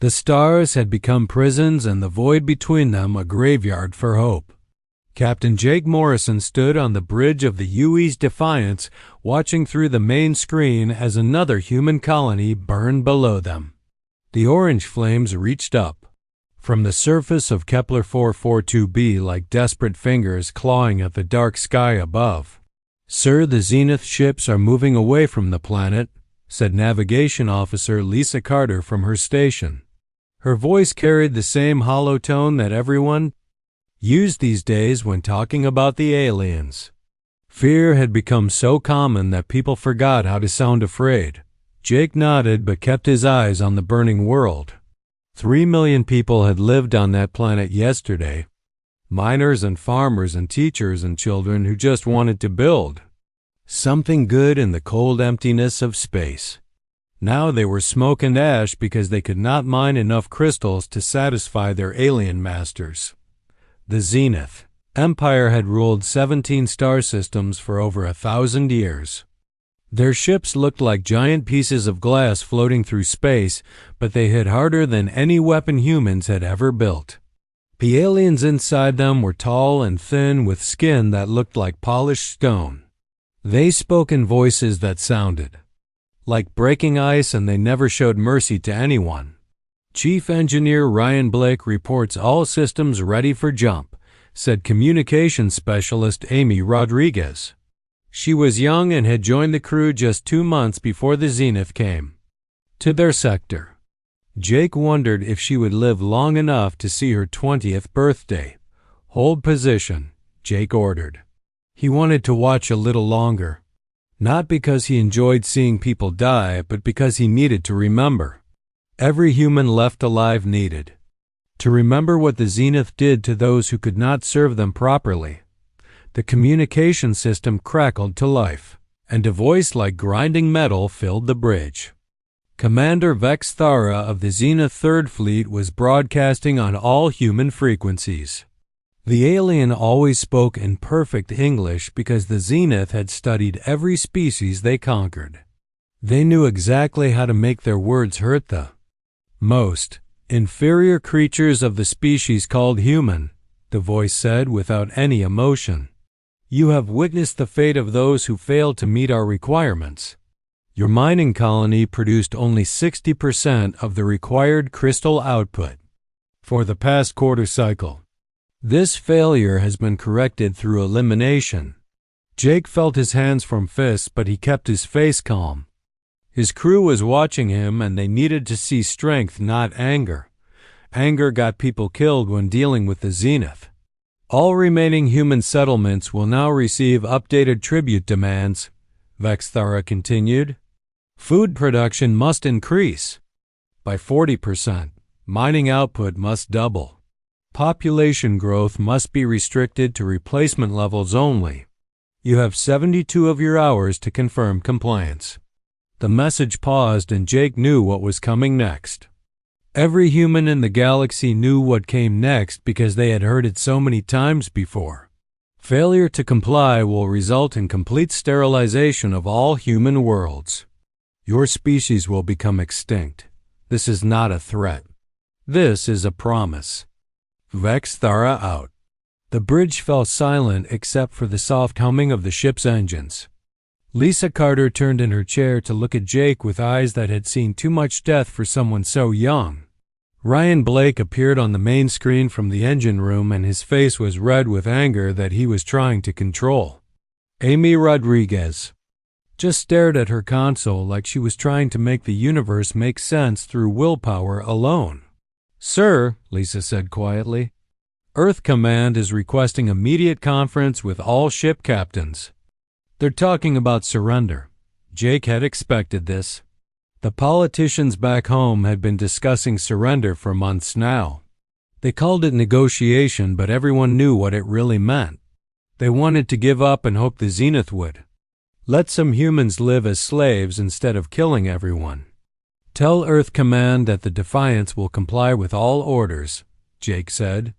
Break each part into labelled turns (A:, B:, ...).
A: The stars had become prisons and the void between them a graveyard for hope. Captain Jake Morrison stood on the bridge of the UE's Defiance, watching through the main screen as another human colony burned below them. The orange flames reached up from the surface of Kepler 442b like desperate fingers clawing at the dark sky above. "Sir, the Zenith ships are moving away from the planet," said Navigation Officer Lisa Carter from her station. Her voice carried the same hollow tone that everyone used these days when talking about the aliens. Fear had become so common that people forgot how to sound afraid. Jake nodded but kept his eyes on the burning world. 3 million people had lived on that planet yesterday. Miners and farmers and teachers and children who just wanted to build something good in the cold emptiness of space. Now they were smoke and ash because they could not mine enough crystals to satisfy their alien masters. The Zenith Empire had ruled 17 star systems for over 1,000 years. Their ships looked like giant pieces of glass floating through space, but they hit harder than any weapon humans had ever built. The aliens inside them were tall and thin with skin that looked like polished stone. They spoke in voices that sounded like breaking ice, and they never showed mercy to anyone. Chief Engineer Ryan Blake reports all systems ready for jump, said Communications Specialist Amy Rodriguez. She was young and had joined the crew just 2 months before the Zenith came to their sector. Jake wondered if she would live long enough to see her 20th birthday. "Hold position," Jake ordered. He wanted to watch a little longer. Not because he enjoyed seeing people die, but because he needed to remember. Every human left alive needed to remember what the Zenith did to those who could not serve them properly. The communication system crackled to life, and a voice like grinding metal filled the bridge. Commander Vex Thara of the Zenith 3rd Fleet was broadcasting on all human frequencies. The alien always spoke in perfect English because the Zenith had studied every species they conquered. They knew exactly how to make their words hurt the most inferior creatures of the species called human, the voice said without any emotion. "You have witnessed the fate of those who failed to meet our requirements. Your mining colony produced only 60% of the required crystal output for the past quarter cycle. This failure has been corrected through elimination." Jake felt his hands from fists, but he kept his face calm. His crew was watching him, and they needed to see strength, not anger. Anger got people killed when dealing with the Zenith. "All remaining human settlements will now receive updated tribute demands," Vex Thara continued. "Food production must increase by 40%. Mining output must double. Population growth must be restricted to replacement levels only. You have 72 of your hours to confirm compliance." The message paused, and Jake knew what was coming next. Every human in the galaxy knew what came next because they had heard it so many times before. Failure to comply will result in complete sterilization of all human worlds. Your species will become extinct. This is not a threat. This is a promise. Vex Thara out. The bridge fell silent except for the soft humming of the ship's engines. Lisa Carter turned in her chair to look at Jake with eyes that had seen too much death for someone so young. Ryan Blake appeared on the main screen from the engine room, and his face was red with anger that he was trying to control. Amy Rodriguez just stared at her console like she was trying to make the universe make sense through willpower alone. "Sir," Lisa said quietly, "Earth Command is requesting immediate conference with all ship captains. They're talking about surrender." Jake had expected this. The politicians back home had been discussing surrender for months now. They called it negotiation, but everyone knew what it really meant. They wanted to give up and hope the Zenith would let some humans live as slaves instead of killing everyone. "Tell Earth Command that the Defiance will comply with all orders," Jake said.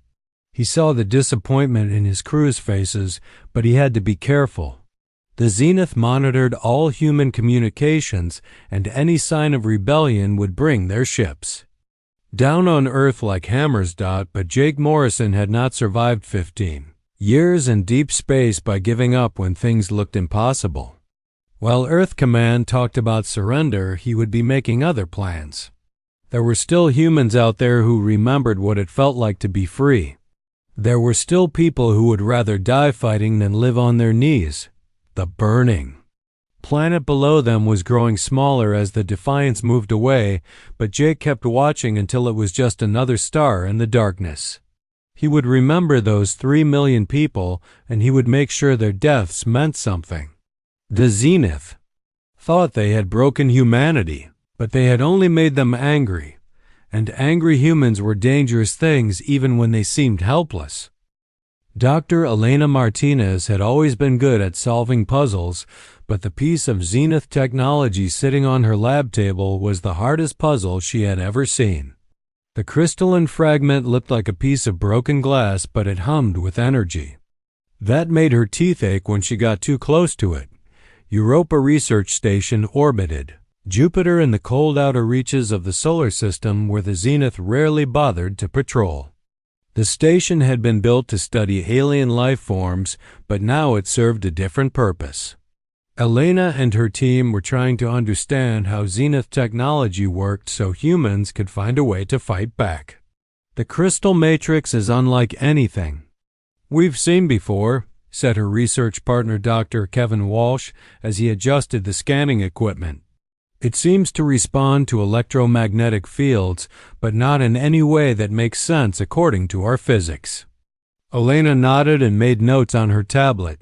A: He saw the disappointment in his crew's faces, but he had to be careful. The Zenith monitored all human communications, and any sign of rebellion would bring their ships. Down on Earth like hammers. But Jake Morrison had not survived 15 years in deep space by giving up when things looked impossible. While Earth Command talked about surrender, he would be making other plans. There were still humans out there who remembered what it felt like to be free. There were still people who would rather die fighting than live on their knees. The burning planet below them was growing smaller as the Defiance moved away, but Jake kept watching until it was just another star in the darkness. He would remember those 3 million people, and he would make sure their deaths meant something. The Zenith thought they had broken humanity, but they had only made them angry, and angry humans were dangerous things even when they seemed helpless. Dr. Elena Martinez had always been good at solving puzzles, but the piece of Zenith technology sitting on her lab table was the hardest puzzle she had ever seen. The crystalline fragment looked like a piece of broken glass, but it hummed with energy. That made her teeth ache when she got too close to it. Europa Research Station orbited Jupiter in the cold outer reaches of the solar system where the Zenith rarely bothered to patrol. The station had been built to study alien life forms, but now it served a different purpose. Elena and her team were trying to understand how Zenith technology worked so humans could find a way to fight back. The crystal matrix is unlike anything we've seen before, said her research partner Dr. Kevin Walsh as he adjusted the scanning equipment. It seems to respond to electromagnetic fields, but not in any way that makes sense according to our physics. Elena nodded and made notes on her tablet.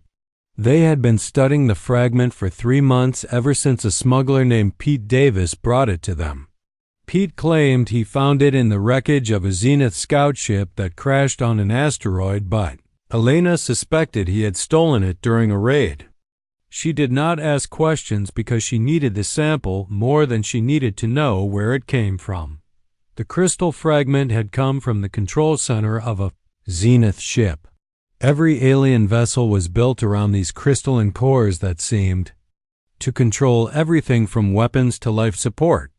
A: They had been studying the fragment for 3 months ever since a smuggler named Pete Davis brought it to them. Pete claimed he found it in the wreckage of a Zenith scout ship that crashed on an asteroid, but Elena suspected he had stolen it during a raid. She did not ask questions because she needed the sample more than she needed to know where it came from. The crystal fragment had come from the control center of a Zenith ship. Every alien vessel was built around these crystalline cores that seemed to control everything from weapons to life support.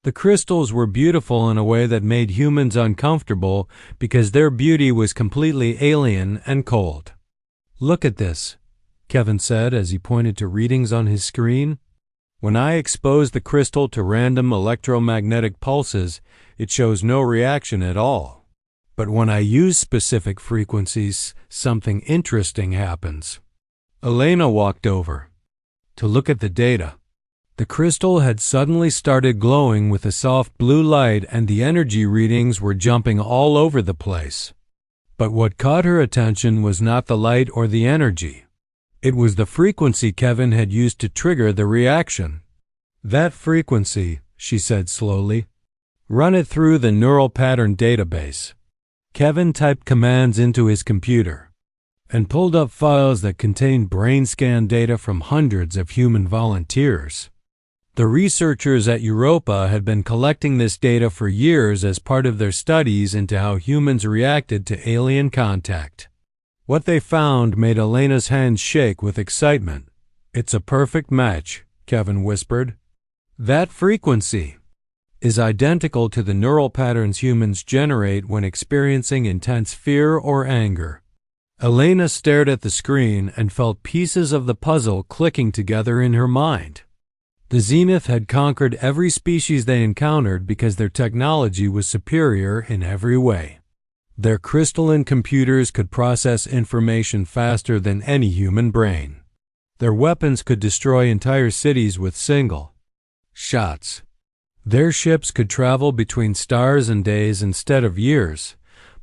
A: The crystals were beautiful in a way that made humans uncomfortable because their beauty was completely alien and cold. Look at this, Kevin said as he pointed to readings on his screen. When I expose the crystal to random electromagnetic pulses, it shows no reaction at all. But when I use specific frequencies, something interesting happens. Elena walked over to look at the data. The crystal had suddenly started glowing with a soft blue light, and the energy readings were jumping all over the place. But what caught her attention was not the light or the energy. It was the frequency Kevin had used to trigger the reaction. That frequency, she said slowly. Run it through the neural pattern database. Kevin typed commands into his computer and pulled up files that contained brain scan data from hundreds of human volunteers. The researchers at Europa had been collecting this data for years as part of their studies into how humans reacted to alien contact. What they found made Elena's hands shake with excitement. It's a perfect match, Kevin whispered. That frequency is identical to the neural patterns humans generate when experiencing intense fear or anger. Elena stared at the screen and felt pieces of the puzzle clicking together in her mind. The Zenith had conquered every species they encountered because their technology was superior in every way. Their crystalline computers could process information faster than any human brain. Their weapons could destroy entire cities with single shots. Their ships could travel between stars and days instead of years.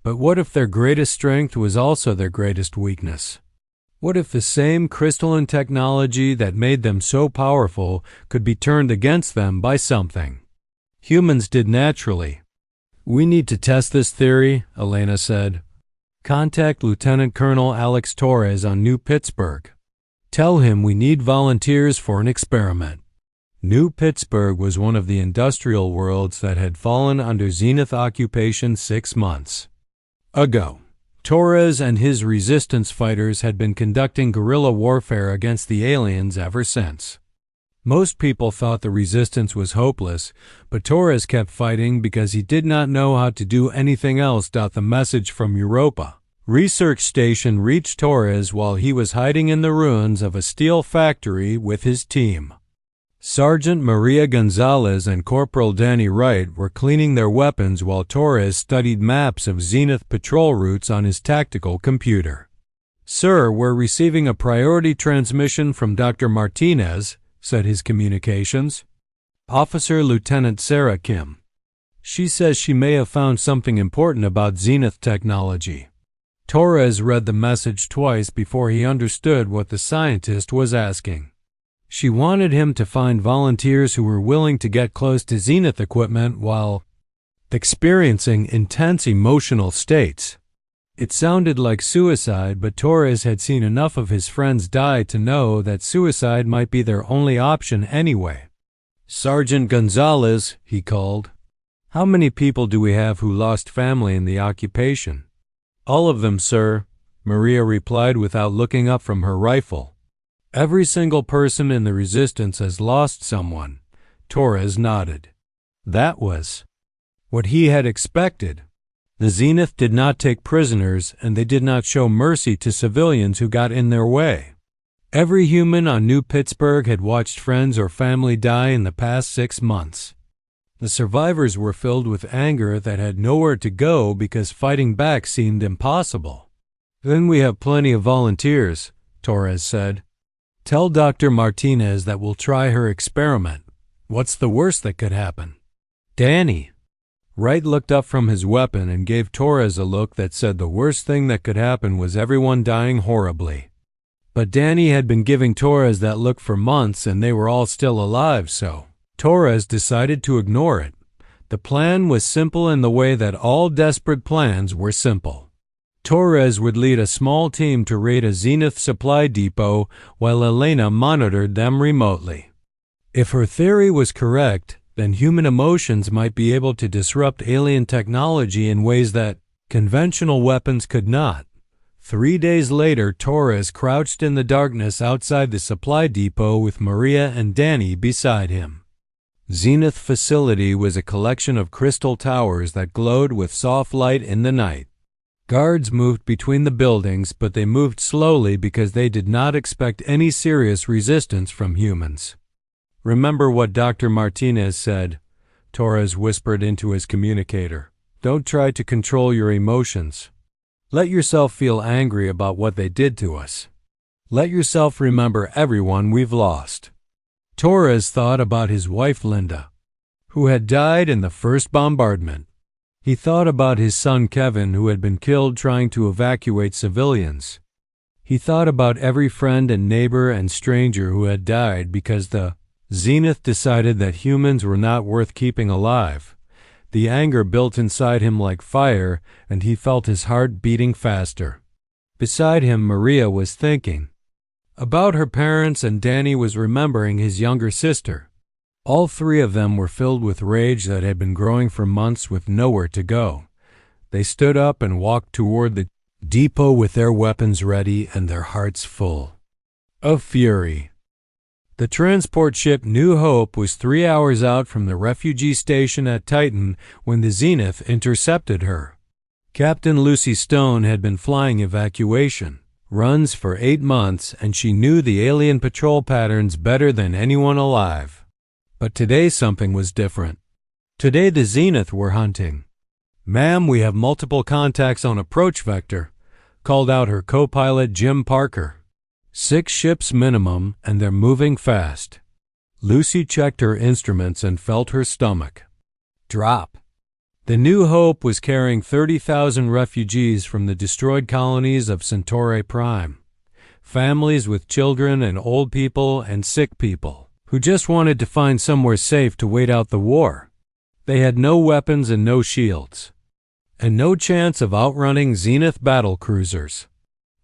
A: But what if their greatest strength was also their greatest weakness? What if the same crystalline technology that made them so powerful could be turned against them by something humans did naturally? We need to test this theory, Elena said. Contact Lieutenant Colonel Alex Torres on New Pittsburgh. Tell him we need volunteers for an experiment. New Pittsburgh was one of the industrial worlds that had fallen under Zenith occupation 6 months ago. Torres and his resistance fighters had been conducting guerrilla warfare against the aliens ever since. Most people thought the resistance was hopeless, but Torres kept fighting because he did not know how to do anything else. The message from Europa Research Station reached Torres while he was hiding in the ruins of a steel factory with his team. Sergeant Maria Gonzalez and Corporal Danny Wright were cleaning their weapons while Torres studied maps of Zenith patrol routes on his tactical computer. "Sir, we're receiving a priority transmission from Dr. Martinez," said his communications. "Officer Lieutenant Sarah Kim. She says she may have found something important about Zenith technology." Torres read the message twice before he understood what the scientist was asking. She wanted him to find volunteers who were willing to get close to Zenith equipment while experiencing intense emotional states. It sounded like suicide, but Torres had seen enough of his friends die to know that suicide might be their only option anyway. "Sergeant Gonzalez," he called. "How many people do we have who lost family in the occupation?" "All of them, sir," Maria replied without looking up from her rifle. "Every single person in the resistance has lost someone." Torres nodded. That was what he had expected. The Zenith did not take prisoners, and they did not show mercy to civilians who got in their way. Every human on New Pittsburgh had watched friends or family die in the past 6 months. The survivors were filled with anger that had nowhere to go because fighting back seemed impossible. "Then we have plenty of volunteers," Torres said. "Tell Dr. Martinez that we'll try her experiment. What's the worst that could happen?" "Danny." Wright looked up from his weapon and gave Torres a look that said the worst thing that could happen was everyone dying horribly. But Danny had been giving Torres that look for months and they were all still alive, so Torres decided to ignore it. The plan was simple in the way that all desperate plans were simple. Torres would lead a small team to raid a Zenith supply depot while Elena monitored them remotely. If her theory was correct, then human emotions might be able to disrupt alien technology in ways that conventional weapons could not. 3 days later, Torres crouched in the darkness outside the supply depot with Maria and Danny beside him. Zenith facility was a collection of crystal towers that glowed with soft light in the night. Guards moved between the buildings, but they moved slowly because they did not expect any serious resistance from humans. "Remember what Dr. Martinez said," Torres whispered into his communicator. "Don't try to control your emotions. Let yourself feel angry about what they did to us. Let yourself remember everyone we've lost." Torres thought about his wife Linda, who had died in the first bombardment. He thought about his son Kevin, who had been killed trying to evacuate civilians. He thought about every friend and neighbor and stranger who had died because the Zenith decided that humans were not worth keeping alive. The anger built inside him like fire, and he felt his heart beating faster. Beside him, Maria was thinking about her parents, and Danny was remembering his younger sister. All three of them were filled with rage that had been growing for months with nowhere to go. They stood up and walked toward the depot with their weapons ready and their hearts full of fury. The transport ship New Hope was 3 hours out from the refugee station at Titan when the Zenith intercepted her. Captain Lucy Stone had been flying evacuation runs for 8 months, and she knew the alien patrol patterns better than anyone alive. But today something was different. Today the Zenith were hunting. "Ma'am, we have multiple contacts on approach vector," called out her co-pilot Jim Parker. 6 ships minimum, and they're moving fast. Lucy checked her instruments and felt her stomach drop. The New Hope was carrying 30,000 refugees from the destroyed colonies of Centauri Prime. Families with children and old people and sick people who just wanted to find somewhere safe to wait out the war. They had no weapons and no shields, and no chance of outrunning Zenith battle cruisers.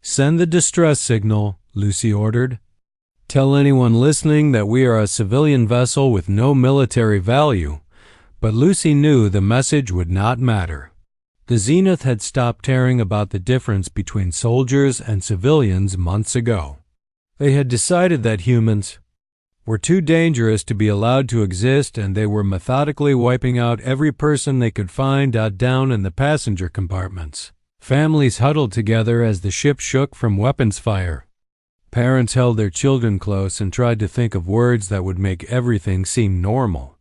A: "Send the distress signal," Lucy ordered. "Tell anyone listening that we are a civilian vessel with no military value." But Lucy knew the message would not matter. The Zenith had stopped caring about the difference between soldiers and civilians months ago. They had decided that humans were too dangerous to be allowed to exist, and they were methodically wiping out every person they could find down in the passenger compartments. Families huddled together as the ship shook from weapons fire. Parents held their children close and tried to think of words that would make everything seem normal.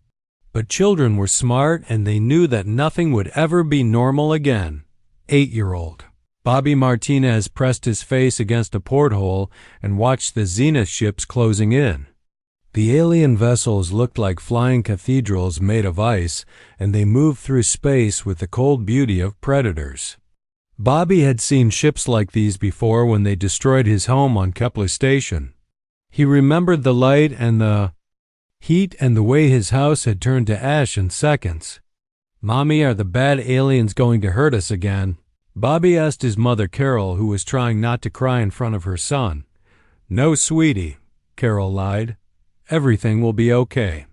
A: But children were smart, and they knew that nothing would ever be normal again. 8-year-old Bobby Martinez pressed his face against a porthole and watched the Zenith ships closing in. The alien vessels looked like flying cathedrals made of ice, and they moved through space with the cold beauty of predators. Bobby had seen ships like these before when they destroyed his home on Kepler Station. He remembered the light and the heat and the way his house had turned to ash in seconds. "Mommy, are the bad aliens going to hurt us again?" Bobby asked his mother Carol, who was trying not to cry in front of her son. "No, sweetie," Carol lied. "Everything will be okay."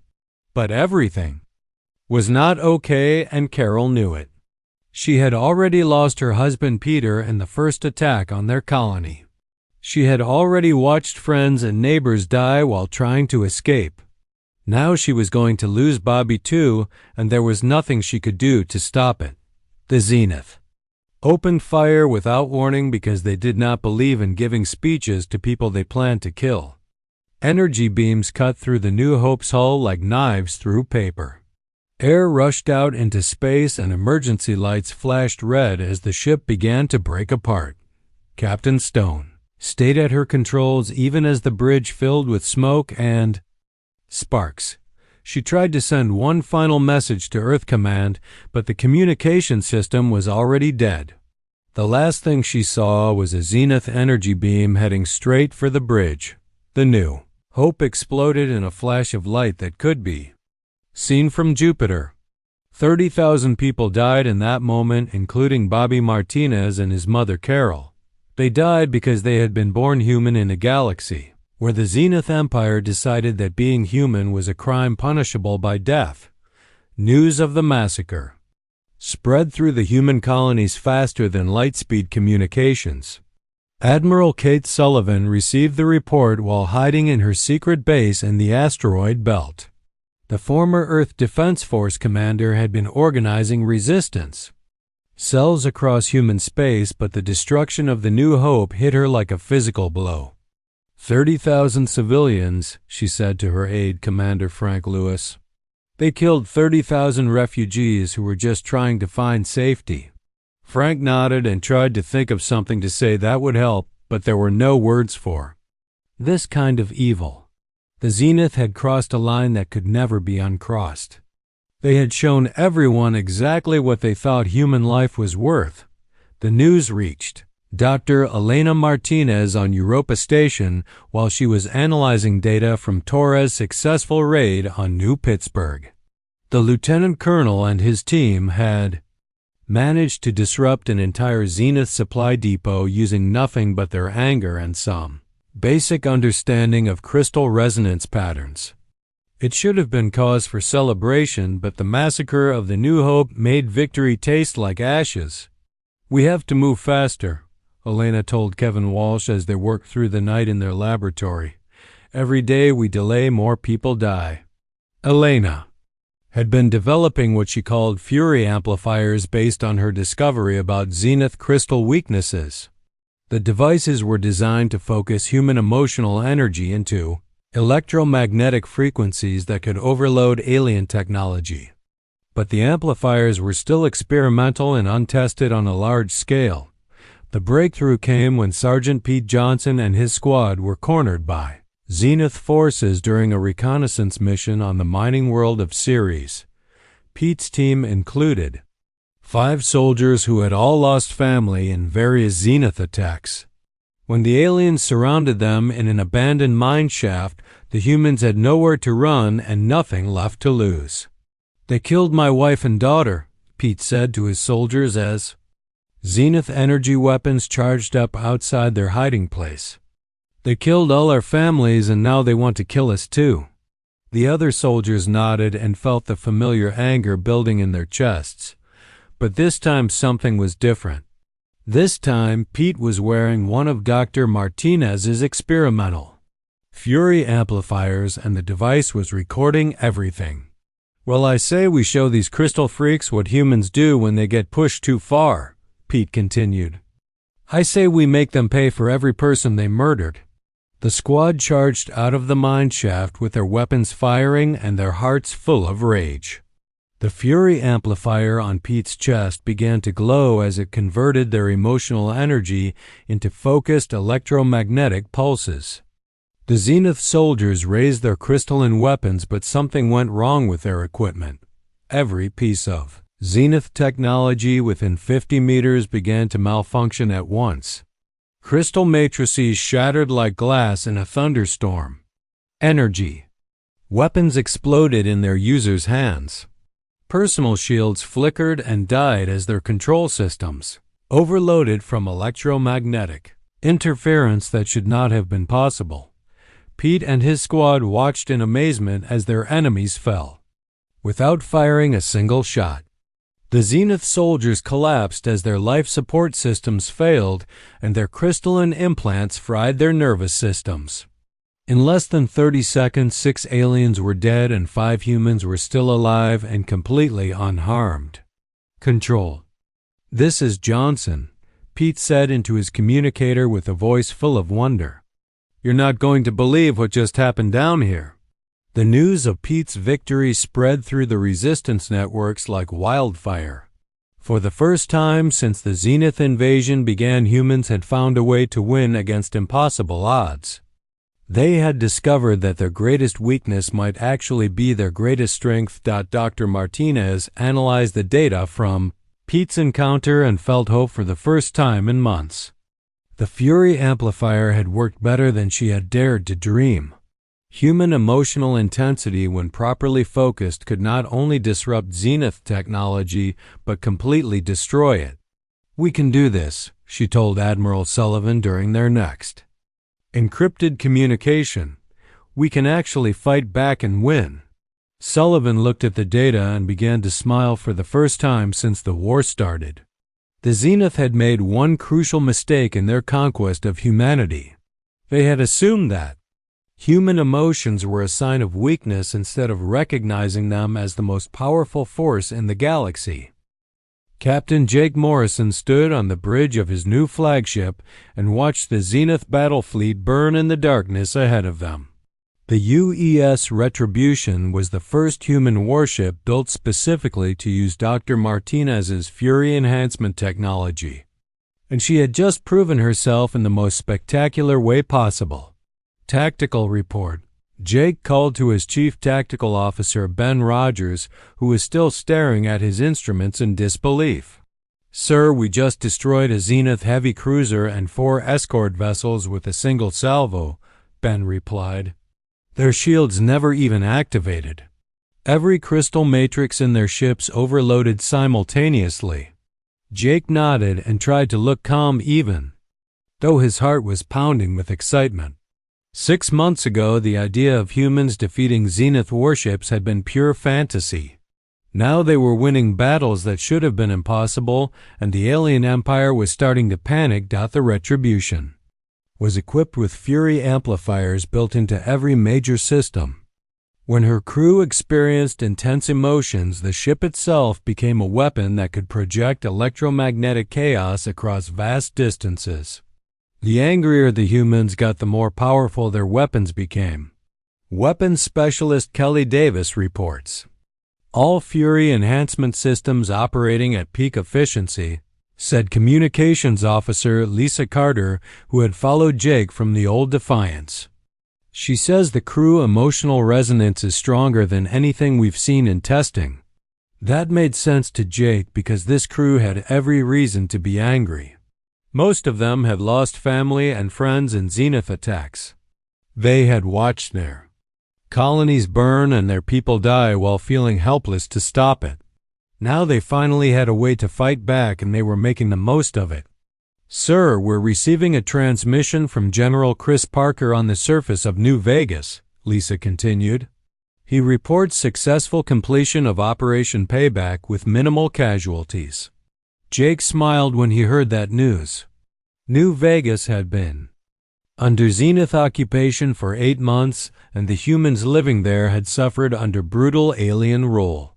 A: But everything was not okay, and Carol knew it. She had already lost her husband Peter in the first attack on their colony. She had already watched friends and neighbors die while trying to escape. Now she was going to lose Bobby too, and there was nothing she could do to stop it. The Zenith opened fire without warning because they did not believe in giving speeches to people they planned to kill. Energy beams cut through the New Hope's hull like knives through paper. Air rushed out into space, and emergency lights flashed red as the ship began to break apart. Captain Stone stayed at her controls even as the bridge filled with smoke and sparks. She tried to send one final message to Earth Command, but the communication system was already dead. The last thing she saw was a Zenith energy beam heading straight for the bridge. The New Hope exploded in a flash of light that could be seen from Jupiter. 30,000 people died in that moment, including Bobby Martinez and his mother Carol. They died because they had been born human in a galaxy where the Zenith Empire decided that being human was a crime punishable by death. News of the massacre spread through the human colonies faster than light-speed communications. Admiral Kate Sullivan received the report while hiding in her secret base in the asteroid belt. The former Earth Defense Force commander had been organizing resistance cells across human space, but the destruction of the New Hope hit her like a physical blow. 30,000 civilians, she said to her aide, Commander Frank Lewis. They killed 30,000 refugees who were just trying to find safety. Frank nodded and tried to think of something to say that would help, but there were no words for this kind of evil. The Zenith had crossed a line that could never be uncrossed. They had shown everyone exactly what they thought human life was worth. The news reached Dr. Elena Martinez on Europa Station while she was analyzing data from Torres' successful raid on New Pittsburgh. The lieutenant colonel and his team had managed to disrupt an entire Zenith supply depot using nothing but their anger and some basic understanding of crystal resonance patterns. It should have been cause for celebration, but the massacre of the New Hope made victory taste like ashes. "We have to move faster," Elena told Kevin Walsh as they worked through the night in their laboratory. "Every day we delay, more people die." Elena had been developing what she called Fury amplifiers based on her discovery about Zenith crystal weaknesses. The devices were designed to focus human emotional energy into electromagnetic frequencies that could overload alien technology. But the amplifiers were still experimental and untested on a large scale. The breakthrough came when Sergeant Pete Johnson and his squad were cornered by Zenith forces during a reconnaissance mission on the mining world of Ceres. Pete's team included 5 soldiers who had all lost family in various Zenith attacks. When the aliens surrounded them in an abandoned mine shaft, the humans had nowhere to run and nothing left to lose. "They killed my wife and daughter," Pete said to his soldiers as Zenith energy weapons charged up outside their hiding place. "They killed all our families, and now they want to kill us too." The other soldiers nodded and felt the familiar anger building in their chests. But this time something was different. This time Pete was wearing one of Dr. Martinez's experimental Fury amplifiers, and the device was recording everything. "Well, I say we show these crystal freaks what humans do when they get pushed too far," Pete continued. "I say we make them pay for every person they murdered." The squad charged out of the mine shaft with their weapons firing and their hearts full of rage. The Fury amplifier on Pete's chest began to glow as it converted their emotional energy into focused electromagnetic pulses. The Zenith soldiers raised their crystalline weapons, but something went wrong with their equipment. Every piece of Zenith technology within 50 meters began to malfunction at once. Crystal matrices shattered like glass in a thunderstorm. Energy. Weapons exploded in their users' hands. Personal shields flickered and died as their control systems overloaded from electromagnetic interference that should not have been possible. Pete and his squad watched in amazement as their enemies fell, without firing a single shot. The Zenith soldiers collapsed as their life support systems failed and their crystalline implants fried their nervous systems. In less than 30 seconds, 6 aliens were dead and 5 humans were still alive and completely unharmed. Control. "This is Johnson," Pete said into his communicator with a voice full of wonder. "You're not going to believe what just happened down here." The news of Pete's victory spread through the resistance networks like wildfire. For the first time since the Zenith invasion began, humans had found a way to win against impossible odds. They had discovered that their greatest weakness might actually be their greatest strength. Dr. Martinez analyzed the data from Pete's encounter and felt hope for the first time in months. The Fury amplifier had worked better than she had dared to dream. Human emotional intensity, when properly focused, could not only disrupt Zenith technology, but completely destroy it. "We can do this," she told Admiral Sullivan during their next encrypted communication. "We can actually fight back and win." Sullivan looked at the data and began to smile for the first time since the war started. The Zenith had made one crucial mistake in their conquest of humanity. They had assumed that human emotions were a sign of weakness instead of recognizing them as the most powerful force in the galaxy. Captain Jake Morrison stood on the bridge of his new flagship and watched the Zenith battle fleet burn in the darkness ahead of them. The UES Retribution was the first human warship built specifically to use Dr. Martinez's Fury enhancement technology, and she had just proven herself in the most spectacular way possible. Tactical report. Jake called to his chief tactical officer, Ben Rogers, who was still staring at his instruments in disbelief. "Sir, we just destroyed a Zenith heavy cruiser and 4 escort vessels with a single salvo," Ben replied. "Their shields never even activated. Every crystal matrix in their ships overloaded simultaneously." Jake nodded and tried to look calm even, though his heart was pounding with excitement. 6 months ago, the idea of humans defeating Zenith warships had been pure fantasy. Now they were winning battles that should have been impossible, and the alien empire was starting to panic. The Retribution was equipped with Fury amplifiers built into every major system. When her crew experienced intense emotions, the ship itself became a weapon that could project electromagnetic chaos across vast distances. The angrier the humans got, the more powerful their weapons became. Weapons specialist Kelly Davis reports, "All Fury enhancement systems operating at peak efficiency," said communications officer Lisa Carter, who had followed Jake from the old Defiance. "She says the crew emotional resonance is stronger than anything we've seen in testing." That made sense to Jake because this crew had every reason to be angry. Most of them had lost family and friends in Zenith attacks. They had watched their colonies burn and their people die while feeling helpless to stop it. Now they finally had a way to fight back, and they were making the most of it. "Sir, we're receiving a transmission from General Chris Parker on the surface of New Vegas," Lisa continued. "He reports successful completion of Operation Payback with minimal casualties." Jake smiled when he heard that news. New Vegas had been under Zenith occupation for 8 months, and the humans living there had suffered under brutal alien rule.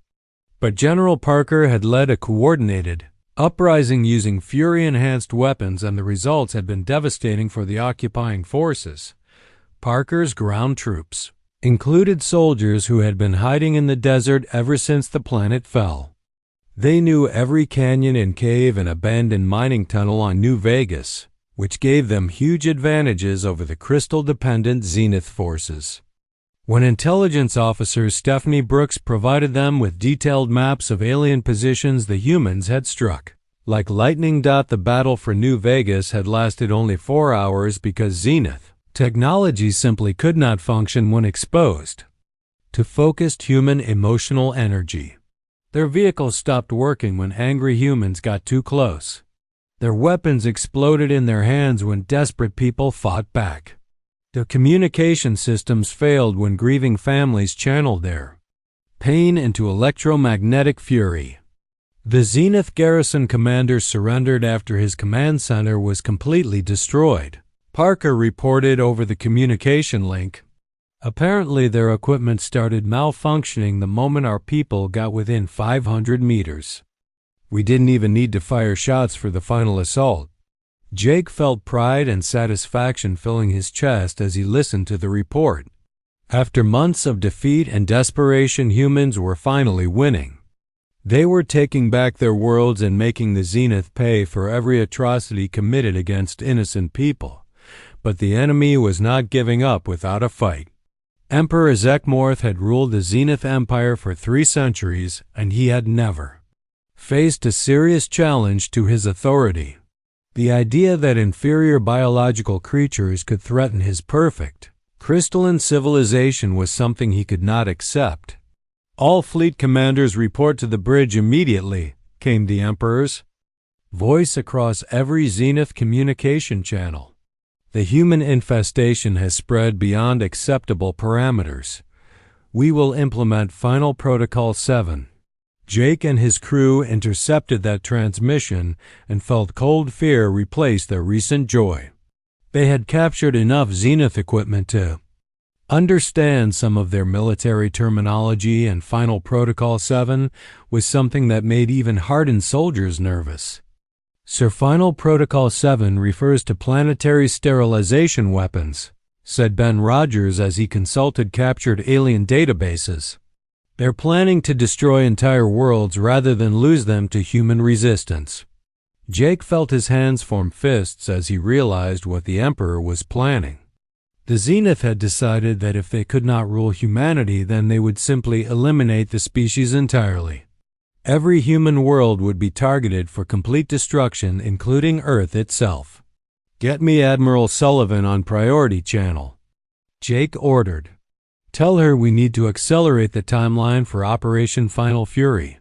A: But General Parker had led a coordinated uprising using Fury-enhanced weapons, and the results had been devastating for the occupying forces. Parker's ground troops included soldiers who had been hiding in the desert ever since the planet fell. They knew every canyon and cave and abandoned mining tunnel on New Vegas, which gave them huge advantages over the crystal-dependent Zenith forces. When intelligence officer Stephanie Brooks provided them with detailed maps of alien positions the humans had struck like lightning. The battle for New Vegas had lasted only 4 hours because Zenith technology simply could not function when exposed to focused human emotional energy. Their vehicles stopped working when angry humans got too close. Their weapons exploded in their hands when desperate people fought back. The communication systems failed when grieving families channeled their pain into electromagnetic fury. The Zenith garrison commander surrendered after his command center was completely destroyed. Parker reported over the communication link. Apparently their equipment started malfunctioning the moment our people got within 500 meters. We didn't even need to fire shots for the final assault. Jake felt pride and satisfaction filling his chest as he listened to the report. After months of defeat and desperation, humans were finally winning. They were taking back their worlds and making the Zenith pay for every atrocity committed against innocent people. But the enemy was not giving up without a fight. Emperor Zekmorth had ruled the Zenith Empire for 3 centuries, and he had never faced a serious challenge to his authority. The idea that inferior biological creatures could threaten his perfect, crystalline civilization was something he could not accept. "All fleet commanders report to the bridge immediately," came the Emperor's voice across every Zenith communication channel. "The human infestation has spread beyond acceptable parameters. We will implement Final Protocol 7. Jake and his crew intercepted that transmission and felt cold fear replace their recent joy. They had captured enough Zenith equipment to understand some of their military terminology, and Final Protocol 7 was something that made even hardened soldiers nervous. "Sir, Final Protocol 7 refers to planetary sterilization weapons," said Ben Rogers as he consulted captured alien databases. "They're planning to destroy entire worlds rather than lose them to human resistance." Jake felt his hands form fists as he realized what the Emperor was planning. The Zenith had decided that if they could not rule humanity, then they would simply eliminate the species entirely. Every human world would be targeted for complete destruction, including Earth itself. "Get me Admiral Sullivan on Priority Channel," Jake ordered. "Tell her we need to accelerate the timeline for Operation Final Fury."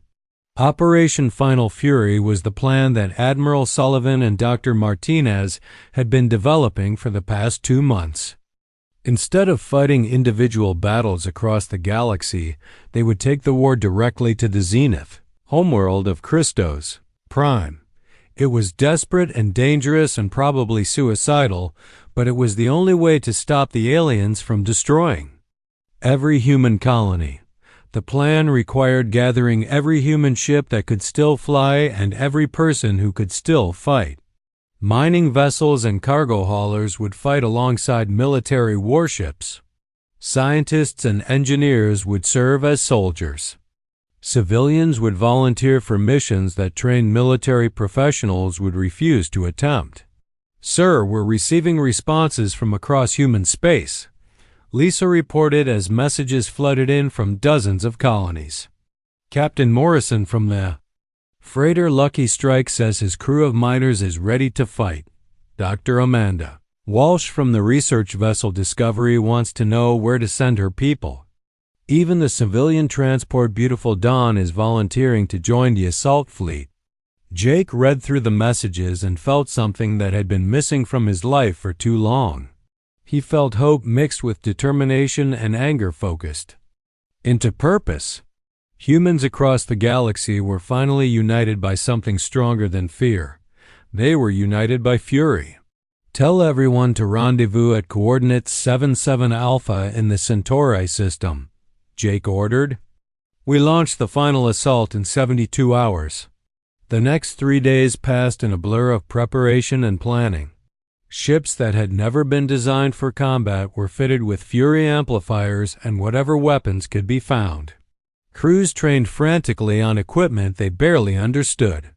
A: Operation Final Fury was the plan that Admiral Sullivan and Dr. Martinez had been developing for the past 2 months. Instead of fighting individual battles across the galaxy, they would take the war directly to the Zenith, homeworld of Christos Prime. It was desperate and dangerous and probably suicidal, but it was the only way to stop the aliens from destroying every human colony. The plan required gathering every human ship that could still fly and every person who could still fight. Mining vessels and cargo haulers would fight alongside military warships. Scientists and engineers would serve as soldiers. Civilians would volunteer for missions that trained military professionals would refuse to attempt. "Sir, we're receiving responses from across human space," Lisa reported as messages flooded in from dozens of colonies. "Captain Morrison from the freighter Lucky Strike says his crew of miners is ready to fight. Dr. Amanda Walsh from the research vessel Discovery wants to know where to send her people. Even the civilian transport Beautiful Dawn is volunteering to join the assault fleet." Jake read through the messages and felt something that had been missing from his life for too long. He felt hope mixed with determination and anger focused into purpose. Humans across the galaxy were finally united by something stronger than fear. They were united by fury. Tell everyone to rendezvous at coordinates 77 Alpha in the Centauri system, Jake ordered. We launched the final assault in 72 hours. The next 3 days passed in a blur of preparation and planning. Ships that had never been designed for combat were fitted with Fury amplifiers and whatever weapons could be found. Crews trained frantically on equipment they barely understood.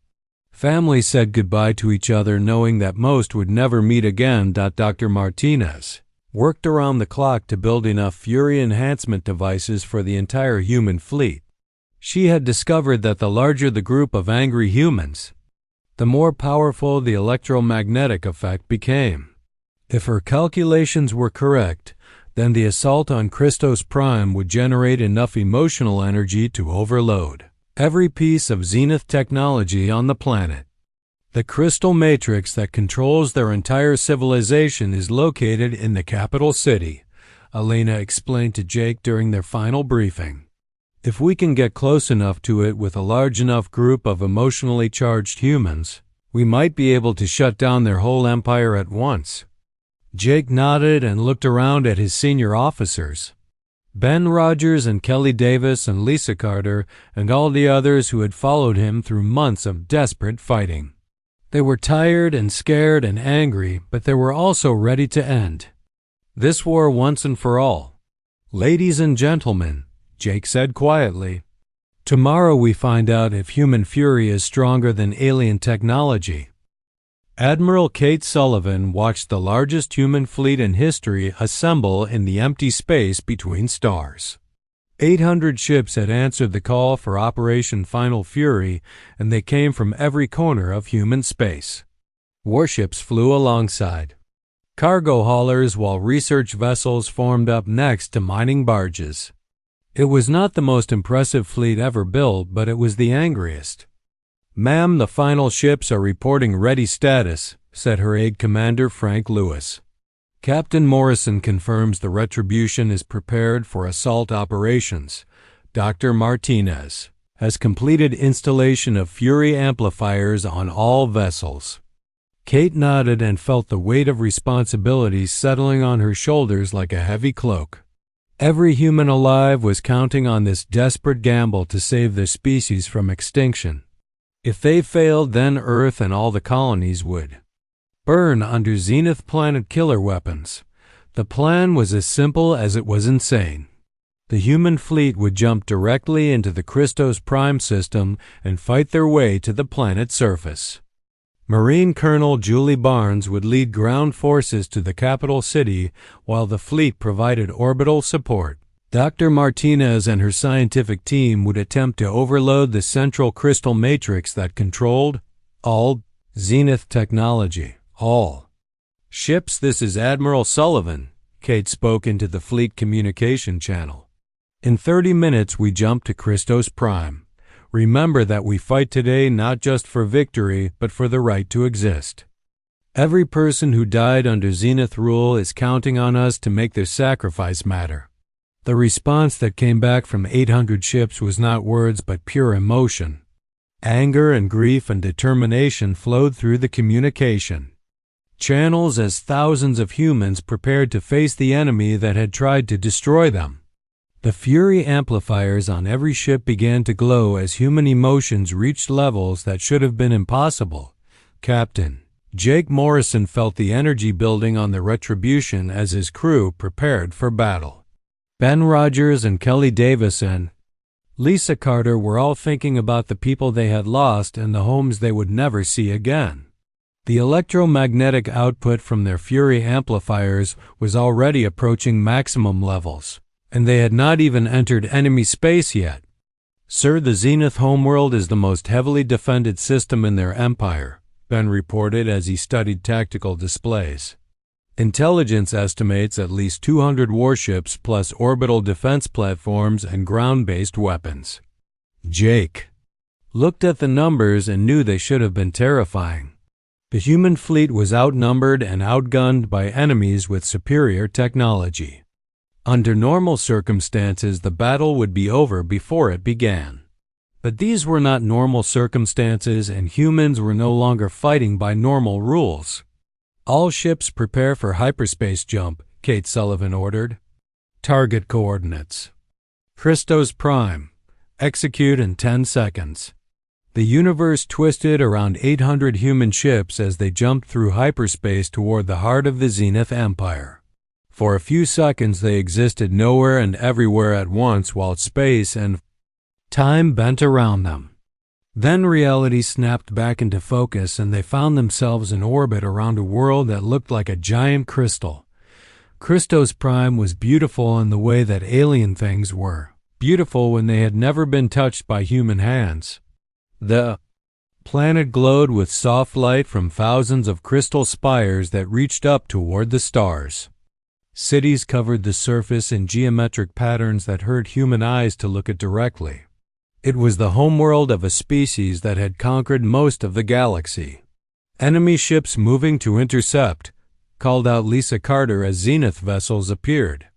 A: Families said goodbye to each other knowing that most would never meet again. Dr. Martinez worked around the clock to build enough Fury enhancement devices for the entire human fleet. She had discovered that the larger the group of angry humans, the more powerful the electromagnetic effect became. If her calculations were correct, then the assault on Christos Prime would generate enough emotional energy to overload every piece of Zenith technology on the planet. The crystal matrix that controls their entire civilization is located in the capital city, Elena explained to Jake during their final briefing. If we can get close enough to it with a large enough group of emotionally charged humans, we might be able to shut down their whole empire at once. Jake nodded and looked around at his senior officers. Ben Rogers and Kelly Davis and Lisa Carter and all the others who had followed him through months of desperate fighting. They were tired and scared and angry, but they were also ready to end this war once and for all. Ladies and gentlemen, Jake said quietly, tomorrow we find out if human fury is stronger than alien technology. Admiral Kate Sullivan watched the largest human fleet in history assemble in the empty space between stars. 800 ships had answered the call for Operation Final Fury, and they came from every corner of human space. Warships flew alongside cargo haulers while research vessels formed up next to mining barges. It was not the most impressive fleet ever built, but it was the angriest. Ma'am, the final ships are reporting ready status, said her aide commander Frank Lewis. Captain Morrison confirms the Retribution is prepared for assault operations. Dr. Martinez has completed installation of Fury amplifiers on all vessels. Kate nodded and felt the weight of responsibility settling on her shoulders like a heavy cloak. Every human alive was counting on this desperate gamble to save their species from extinction. If they failed, then Earth and all the colonies would burn under Zenith Planet killer weapons. The plan was as simple as it was insane. The human fleet would jump directly into the Christos Prime system and fight their way to the planet's surface. Marine Colonel Julie Barnes would lead ground forces to the capital city while the fleet provided orbital support. Dr. Martinez and her scientific team would attempt to overload the central crystal matrix that controlled all Zenith technology. All ships, this is Admiral Sullivan, Kate spoke into the fleet communication channel. In 30 minutes we jump to Christos Prime. Remember that we fight today not just for victory, but for the right to exist. Every person who died under Zenith rule is counting on us to make their sacrifice matter. The response that came back from 800 ships was not words but pure emotion. Anger and grief and determination flowed through the communication channels as thousands of humans prepared to face the enemy that had tried to destroy them. The Fury amplifiers on every ship began to glow as human emotions reached levels that should have been impossible. Captain Jake Morrison felt the energy building on the Retribution as his crew prepared for battle. Ben Rogers and Kelly Davis and Lisa Carter were all thinking about the people they had lost and the homes they would never see again. The electromagnetic output from their Fury amplifiers was already approaching maximum levels, and they had not even entered enemy space yet. Sir, the Zenith homeworld is the most heavily defended system in their empire, Ben reported as he studied tactical displays. Intelligence estimates at least 200 warships plus orbital defense platforms and ground-based weapons. Jake looked at the numbers and knew they should have been terrifying. The human fleet was outnumbered and outgunned by enemies with superior technology. Under normal circumstances, the battle would be over before it began. But these were not normal circumstances, and humans were no longer fighting by normal rules. All ships prepare for hyperspace jump, Kate Sullivan ordered. Target coordinates. Christos Prime. Execute in 10 seconds. The universe twisted around 800 human ships as they jumped through hyperspace toward the heart of the Zenith Empire. For a few seconds they existed nowhere and everywhere at once while space and time bent around them. Then reality snapped back into focus and they found themselves in orbit around a world that looked like a giant crystal. Christos Prime was beautiful in the way that alien things were, beautiful when they had never been touched by human hands. The planet glowed with soft light from thousands of crystal spires that reached up toward the stars. Cities covered the surface in geometric patterns that hurt human eyes to look at directly. It was the homeworld of a species that had conquered most of the galaxy. Enemy ships moving to intercept, called out Lisa Carter as Zenith vessels appeared.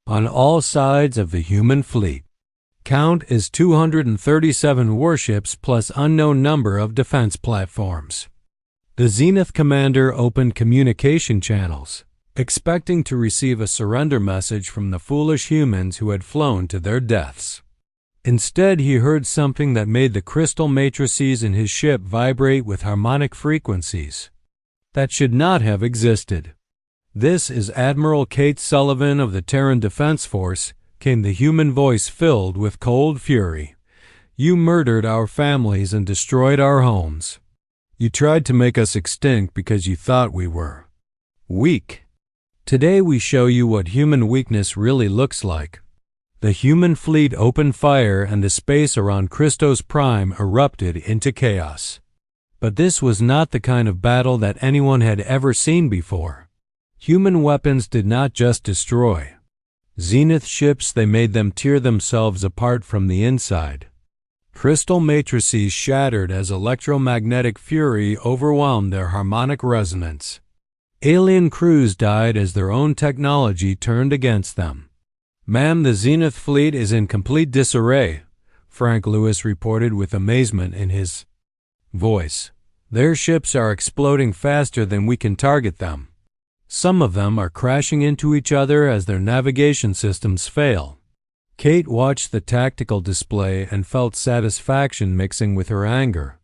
A: On all sides of the human fleet. Count is 237 warships plus unknown number of defense platforms. The Zenith commander opened communication channels, expecting to receive a surrender message from the foolish humans who had flown to their deaths. Instead, he heard something that made the crystal matrices in his ship vibrate with harmonic frequencies that should not have existed. "This is Admiral Kate Sullivan of the Terran Defense Force," came the human voice filled with cold fury. "You murdered our families and destroyed our homes. You tried to make us extinct because you thought we were weak. Today we show you what human weakness really looks like." The human fleet opened fire and the space around Christos Prime erupted into chaos. But this was not the kind of battle that anyone had ever seen before. Human weapons did not just destroy Zenith ships, they made them tear themselves apart from the inside. Crystal matrices shattered as electromagnetic fury overwhelmed their harmonic resonance. Alien crews died as their own technology turned against them. "Ma'am, the Zenith fleet is in complete disarray," Frank Lewis reported with amazement in his voice. "Their ships are exploding faster than we can target them. Some of them are crashing into each other as their navigation systems fail." Kate watched the tactical display and felt satisfaction mixing with her anger.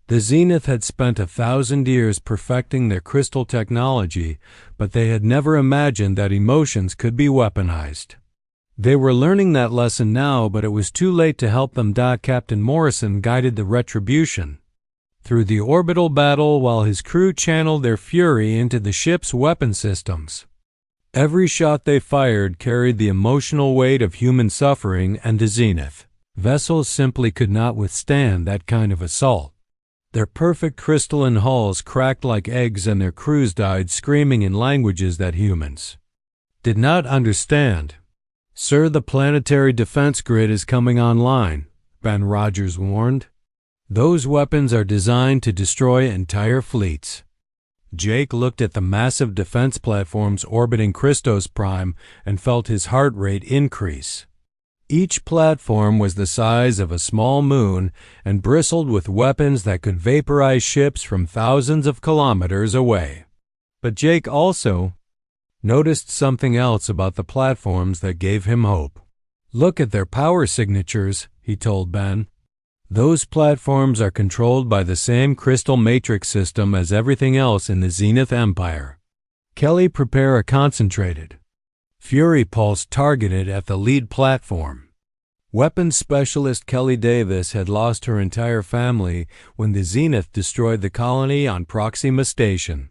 A: The Zenith had spent 1,000 years perfecting their crystal technology, but they had never imagined that emotions could be weaponized. They were learning that lesson now, but it was too late to help them. Captain Morrison guided the Retribution through the orbital battle while his crew channeled their fury into the ship's weapon systems. Every shot they fired carried the emotional weight of human suffering, and the Zenith vessels simply could not withstand that kind of assault. Their perfect crystalline hulls cracked like eggs and their crews died screaming in languages that humans did not understand. "Sir, the planetary defense grid is coming online," Ben Rogers warned. "Those weapons are designed to destroy entire fleets." Jake looked at the massive defense platforms orbiting Christos Prime and felt his heart rate increase. Each platform was the size of a small moon and bristled with weapons that could vaporize ships from thousands of kilometers away. But Jake also noticed something else about the platforms that gave him hope. "Look at their power signatures," he told Ben. "Those platforms are controlled by the same crystal matrix system as everything else in the Zenith Empire." Kelly, prepare a concentrated fury pulse targeted at the lead platform. Weapons specialist Kelly Davis had lost her entire family when the Zenith destroyed the colony on Proxima Station.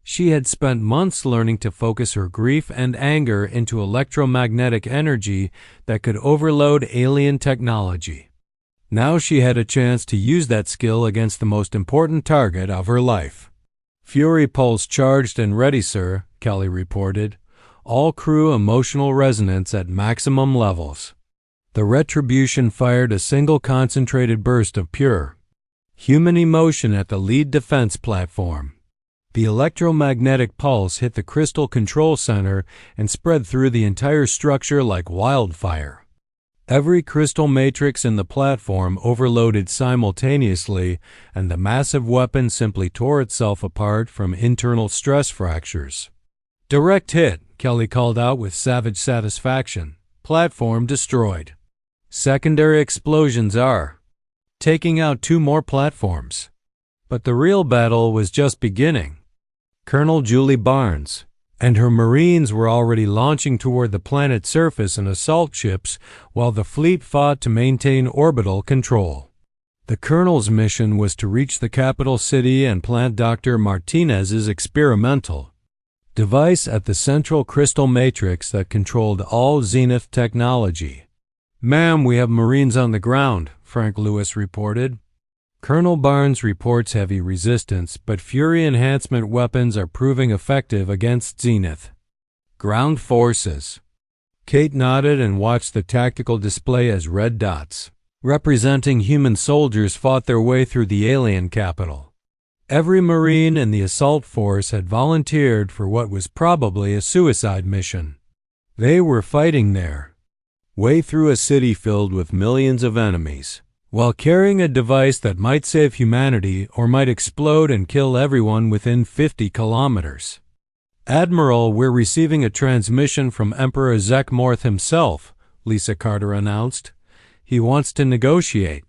A: She had spent months learning to focus her grief and anger into electromagnetic energy that could overload alien technology. Now she had a chance to use that skill against the most important target of her life. "Fury pulse charged and ready, sir," Kelly reported. "All crew emotional resonance at maximum levels." The Retribution fired a single concentrated burst of pure human emotion at the lead defense platform. The electromagnetic pulse hit the crystal control center and spread through the entire structure like wildfire. Every crystal matrix in the platform overloaded simultaneously, and the massive weapon simply tore itself apart from internal stress fractures. "Direct hit," Kelly called out with savage satisfaction. "Platform destroyed." Secondary explosions are taking out 2 more platforms. But the real battle was just beginning. Colonel Julie Barnes and her Marines were already launching toward the planet's surface in assault ships while the fleet fought to maintain orbital control. The Colonel's mission was to reach the capital city and plant Dr. Martinez's experimental device at the central crystal matrix that controlled all Zenith technology. "Ma'am, we have Marines on the ground," Frank Lewis reported. Colonel Barnes reports heavy resistance, but Fury enhancement weapons are proving effective against Zenith ground forces. Kate nodded and watched the tactical display as red dots, representing human soldiers, fought their way through the alien capital. Every Marine in the assault force had volunteered for what was probably a suicide mission. They were fighting their way through a city filled with millions of enemies, while carrying a device that might save humanity or might explode and kill everyone within 50 kilometers. "Admiral, we're receiving a transmission from Emperor Zekmorth himself," Lisa Carter announced. "He wants to negotiate."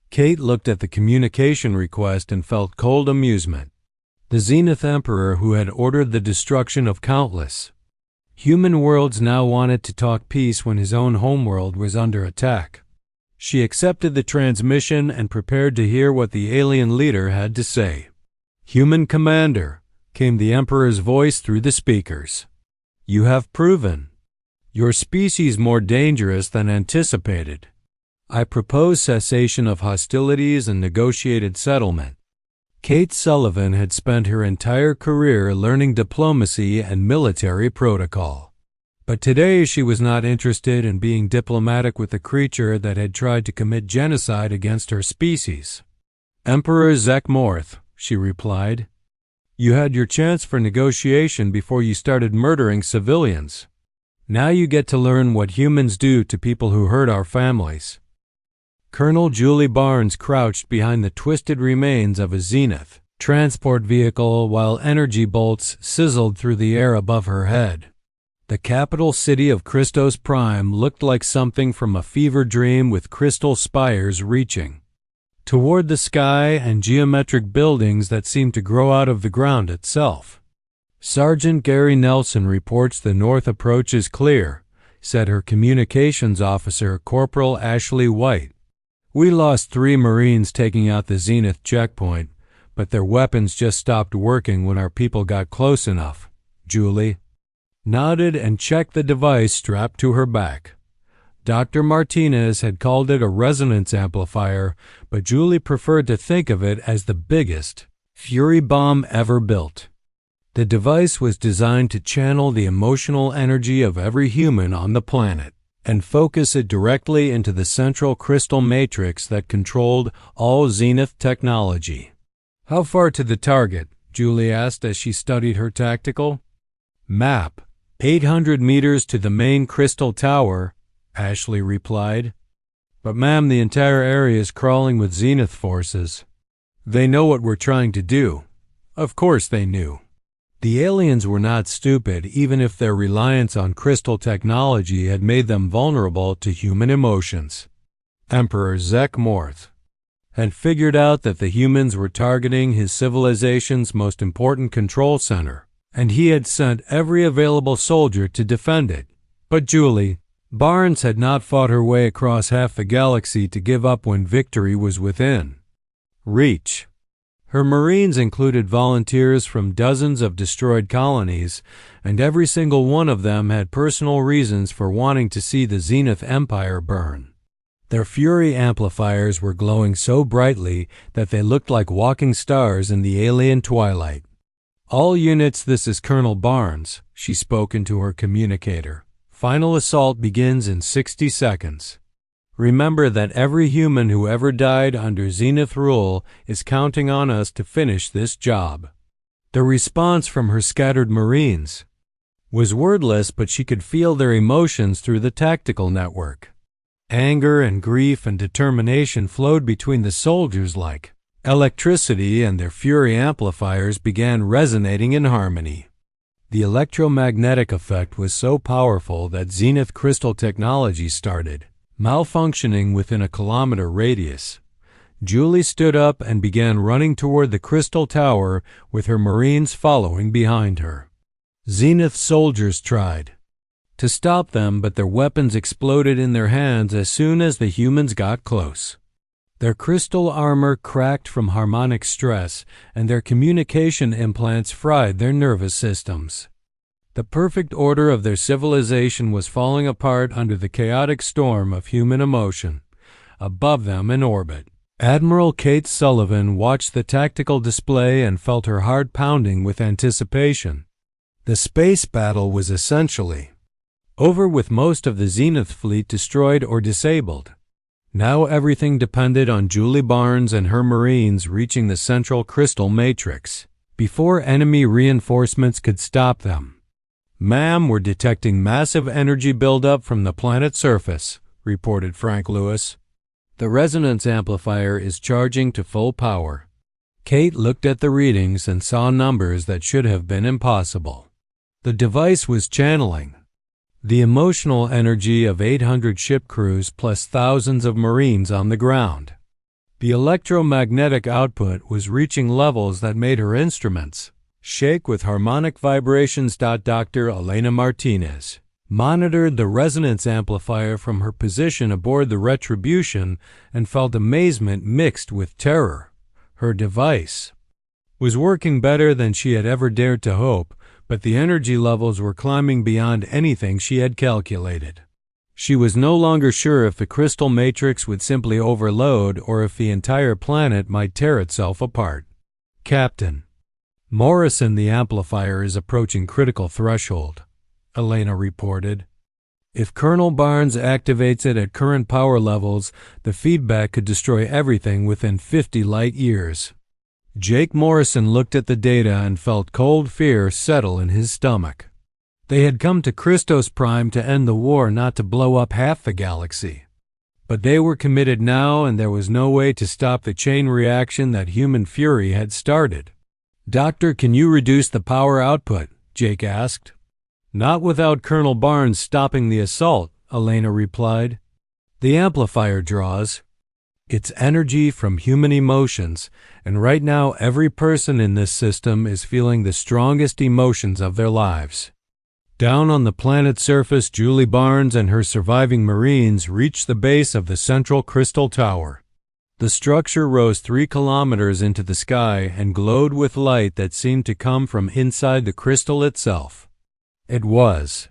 A: Kate looked at the communication request and felt cold amusement. The Zenith Emperor who had ordered the destruction of countless human worlds now wanted to talk peace when his own homeworld was under attack. She accepted the transmission and prepared to hear what the alien leader had to say. "Human Commander," came the Emperor's voice through the speakers. "You have proven your species more dangerous than anticipated. I propose cessation of hostilities and negotiated settlement." Kate Sullivan had spent her entire career learning diplomacy and military protocol. But today she was not interested in being diplomatic with a creature that had tried to commit genocide against her species. "Emperor Zekmorth," she replied, "you had your chance for negotiation before you started murdering civilians. Now you get to learn what humans do to people who hurt our families." Colonel Julie Barnes crouched behind the twisted remains of a Zenith transport vehicle while energy bolts sizzled through the air above her head. The capital city of Christos Prime looked like something from a fever dream, with crystal spires reaching toward the sky and geometric buildings that seemed to grow out of the ground itself. "Sergeant Gary Nelson reports the north approach is clear," said her communications officer, Corporal Ashley White. "We lost 3 Marines taking out the Zenith checkpoint, but their weapons just stopped working when our people got close enough." Julie nodded and checked the device strapped to her back. Dr. Martinez had called it a resonance amplifier, but Julie preferred to think of it as the biggest Fury bomb ever built. The device was designed to channel the emotional energy of every human on the planet and focus it directly into the central crystal matrix that controlled all Zenith technology. "How far to the target?" Julie asked as she studied her tactical map. 800 meters to the main crystal tower," Ashley replied. "But ma'am, the entire area is crawling with Zenith forces. They know what we're trying to do." Of course they knew. The aliens were not stupid, even if their reliance on crystal technology had made them vulnerable to human emotions. Emperor Zekmorth had figured out that the humans were targeting his civilization's most important control center, and he had sent every available soldier to defend it. But Julie Barnes had not fought her way across half the galaxy to give up when victory was within reach. Her Marines included volunteers from dozens of destroyed colonies, and every single one of them had personal reasons for wanting to see the Zenith Empire burn. Their Fury amplifiers were glowing so brightly that they looked like walking stars in the alien twilight. "All units, this is Colonel Barnes," she spoke into her communicator. "Final assault begins in 60 seconds. Remember that every human who ever died under Zenith rule is counting on us to finish this job." The response from her scattered Marines was wordless, but she could feel their emotions through the tactical network. Anger and grief and determination flowed between the soldiers like electricity, and their fury amplifiers began resonating in harmony. The electromagnetic effect was so powerful that Zenith crystal technology started malfunctioning within a kilometer radius. Julie stood up and began running toward the crystal tower, with her Marines following behind her. Zenith soldiers tried to stop them, but their weapons exploded in their hands as soon as the humans got close. Their crystal armor cracked from harmonic stress, and their communication implants fried their nervous systems. The perfect order of their civilization was falling apart under the chaotic storm of human emotion. Above them in orbit, Admiral Kate Sullivan watched the tactical display and felt her heart pounding with anticipation. The space battle was essentially over, with most of the Zenith fleet destroyed or disabled. Now everything depended on Julie Barnes and her Marines reaching the central crystal matrix before enemy reinforcements could stop them. "Ma'am, we're detecting massive energy buildup from the planet's surface," reported Frank Lewis. "The resonance amplifier is charging to full power." Kate looked at the readings and saw numbers that should have been impossible. The device was channeling the emotional energy of 800 ship crews plus thousands of Marines on the ground. The electromagnetic output was reaching levels that made her instruments shake with harmonic vibrations. Dr. Elena Martinez monitored the resonance amplifier from her position aboard the Retribution and felt amazement mixed with terror. Her device was working better than she had ever dared to hope, but the energy levels were climbing beyond anything she had calculated. She was no longer sure if the crystal matrix would simply overload or if the entire planet might tear itself apart. "Captain Morrison, the amplifier is approaching critical threshold," Elena reported. "If Colonel Barnes activates it at current power levels, the feedback could destroy everything within 50 light years." Jake Morrison looked at the data and felt cold fear settle in his stomach. They had come to Christos Prime to end the war, not to blow up half the galaxy. But they were committed now, and there was no way to stop the chain reaction that human fury had started. "Doctor, can you reduce the power output?" Jake asked. "Not without Colonel Barnes stopping the assault," Elena replied. "The amplifier draws its energy from human emotions, and right now every person in this system is feeling the strongest emotions of their lives." Down on the planet's surface, Julie Barnes and her surviving Marines reached the base of the central crystal tower. The structure rose 3 kilometers into the sky and glowed with light that seemed to come from inside the crystal itself. It was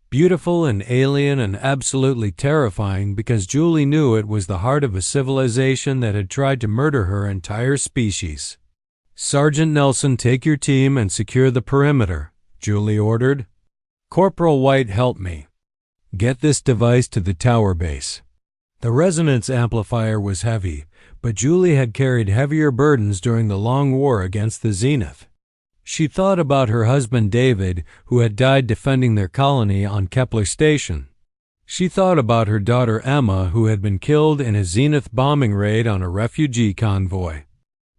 A: beautiful and alien and absolutely terrifying, because Julie knew it was the heart of a civilization that had tried to murder her entire species. "Sergeant Nelson, take your team and secure the perimeter," Julie ordered. "Corporal White, help me get this device to the tower base." The resonance amplifier was heavy, but Julie had carried heavier burdens during the long war against the Zenith. She thought about her husband David, who had died defending their colony on Kepler Station. She thought about her daughter Emma, who had been killed in a Zenith bombing raid on a refugee convoy.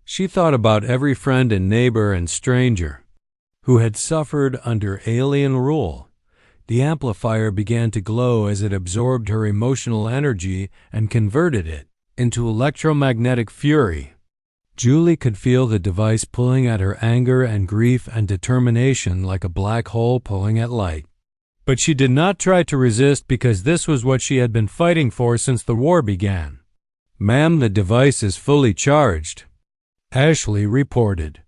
A: She thought about every friend and neighbor and stranger who had suffered under alien rule. The amplifier began to glow as it absorbed her emotional energy and converted it into electromagnetic fury. Julie could feel the device pulling at her anger and grief and determination like a black hole pulling at light. But she did not try to resist, because this was what she had been fighting for since the war began. "Ma'am, the device is fully charged," Ashley reported.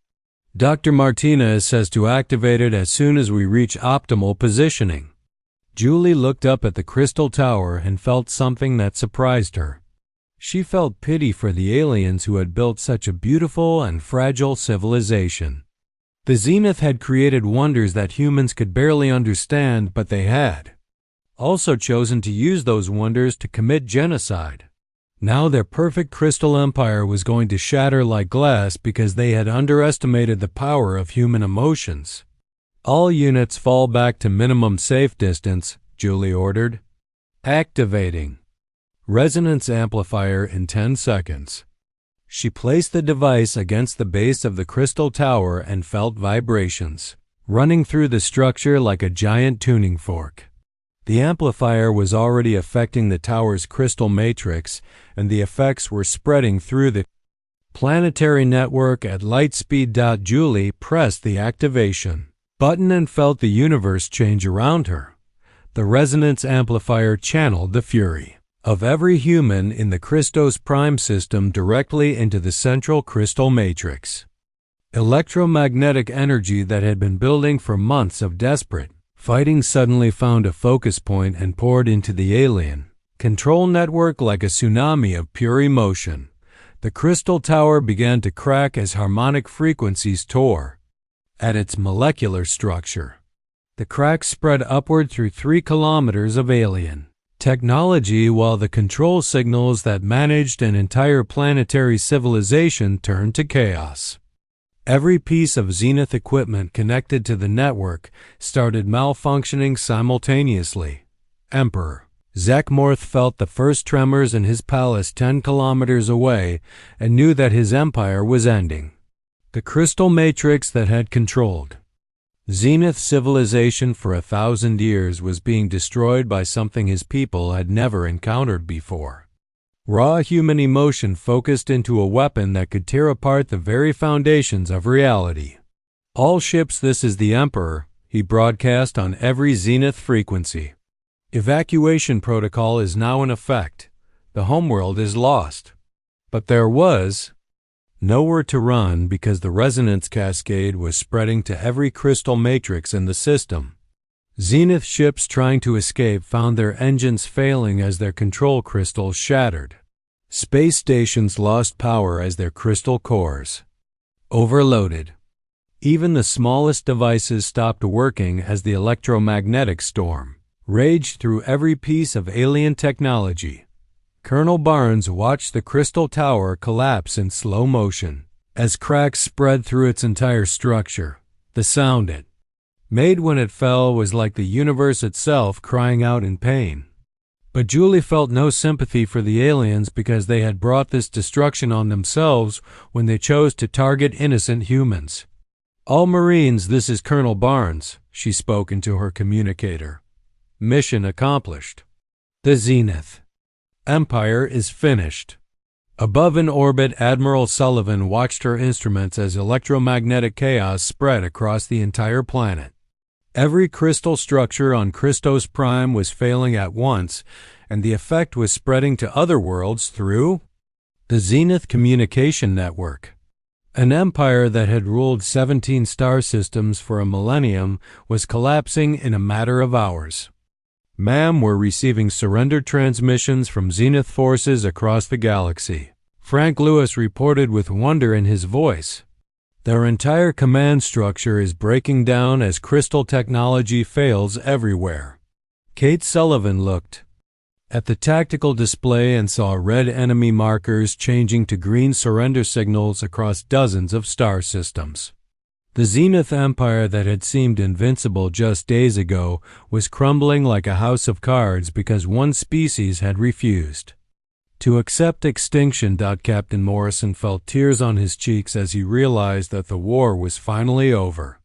A: "Dr. Martinez says to activate it as soon as we reach optimal positioning." Julie looked up at the crystal tower and felt something that surprised her. She felt pity for the aliens who had built such a beautiful and fragile civilization. The Zenith had created wonders that humans could barely understand, but they had also chosen to use those wonders to commit genocide. Now their perfect crystal empire was going to shatter like glass because they had underestimated the power of human emotions. "All units fall back to minimum safe distance," Julie ordered. "Activating." resonance amplifier in 10 seconds. She placed the device against the base of the crystal tower and felt vibrations running through the structure like a giant tuning fork. The amplifier was already affecting the tower's crystal matrix, and the effects were spreading through the planetary network at light speed. Julie pressed the activation button and felt the universe change around her. The resonance amplifier channeled the fury of every human in the Christos Prime system directly into the central crystal matrix. Electromagnetic energy that had been building for months of desperate fighting suddenly found a focus point and poured into the alien control network like a tsunami of pure emotion. The crystal tower began to crack as harmonic frequencies tore at its molecular structure. The cracks spread upward through 3 kilometers of alien technology, while the control signals that managed an entire planetary civilization turned to chaos. Every piece of Zenith equipment connected to the network started malfunctioning simultaneously. Emperor Zekmorth felt the first tremors in his palace 10 kilometers away and knew that his empire was ending. The crystal matrix that had controlled Zenith civilization for 1,000 years was being destroyed by something his people had never encountered before. Raw human emotion focused into a weapon that could tear apart the very foundations of reality. All ships, this is the Emperor, he broadcast on every Zenith frequency. Evacuation protocol is now in effect. The homeworld is lost. But there was nowhere to run because the resonance cascade was spreading to every crystal matrix in the system. Zenith ships trying to escape found their engines failing as their control crystals shattered. Space stations lost power as their crystal cores overloaded. Even the smallest devices stopped working as the electromagnetic storm raged through every piece of alien technology. Colonel Barnes watched the crystal tower collapse in slow motion as cracks spread through its entire structure. The sound it made when it fell was like the universe itself crying out in pain. But Julie felt no sympathy for the aliens because they had brought this destruction on themselves when they chose to target innocent humans. "All Marines, this is Colonel Barnes," she spoke into her communicator. "Mission accomplished. The Zenith Empire is finished." Above in orbit, Admiral Sullivan watched her instruments as electromagnetic chaos spread across the entire planet. Every crystal structure on Christos Prime was failing at once, and the effect was spreading to other worlds through the Zenith Communication Network. An empire that had ruled 17 star systems for a millennium was collapsing in a matter of hours. "Ma'am, we're receiving surrender transmissions from Zenith forces across the galaxy," Frank Lewis reported with wonder in his voice. "Their entire command structure is breaking down as crystal technology fails everywhere." Kate Sullivan looked at the tactical display and saw red enemy markers changing to green surrender signals across dozens of star systems. The Zenith Empire that had seemed invincible just days ago was crumbling like a house of cards because one species had refused to accept extinction. Captain Morrison felt tears on his cheeks as he realized that the war was finally over.